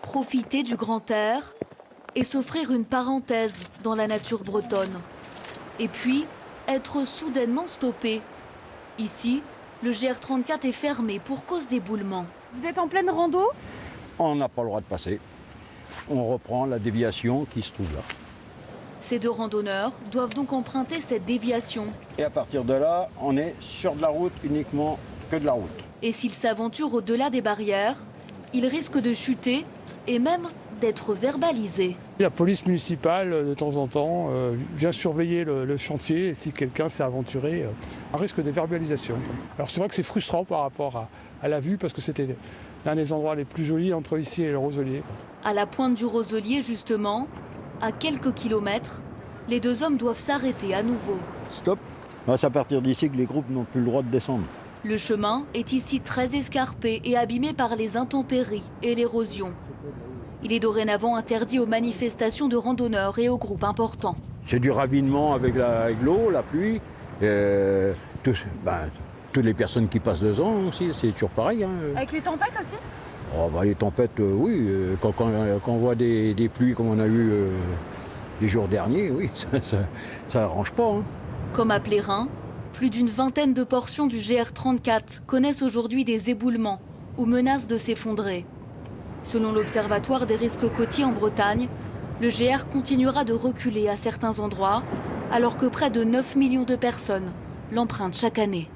profiter du grand air et s'offrir une parenthèse dans la nature bretonne. Et puis, être soudainement stoppé. Ici, le GR34 est fermé pour cause d'éboulement. Vous êtes en pleine rando? On n'a pas le droit de passer. On reprend la déviation qui se trouve là. Ces deux randonneurs doivent donc emprunter cette déviation. Et à partir de là, on est sur de la route, uniquement que de la route. Et s'ils s'aventurent au-delà des barrières, ils risquent de chuter et même d'être verbalisés. La police municipale, de temps en temps, vient surveiller le chantier et si quelqu'un s'est aventuré, un risque de verbalisation. Alors c'est vrai que c'est frustrant par rapport à la vue parce que c'était l'un des endroits les plus jolis entre ici et le Roselier. À la pointe du Roselier, justement, à quelques kilomètres, les deux hommes doivent s'arrêter à nouveau. Stop. C'est à partir d'ici que les groupes n'ont plus le droit de descendre. Le chemin est ici très escarpé et abîmé par les intempéries et l'érosion. Il est dorénavant interdit aux manifestations de randonneurs et aux groupes importants. C'est du ravinement avec l'eau, la pluie. Toutes les personnes qui passent dedans aussi, c'est toujours pareil. Hein. Avec les tempêtes aussi? Les tempêtes, oui. Quand on voit des pluies comme on a eu les jours derniers, oui, ça arrange pas. Hein. Comme à Plérin, plus d'une vingtaine de portions du GR34 connaissent aujourd'hui des éboulements ou menacent de s'effondrer. Selon l'Observatoire des risques côtiers en Bretagne, le GR continuera de reculer à certains endroits, alors que près de 9 millions de personnes l'empruntent chaque année.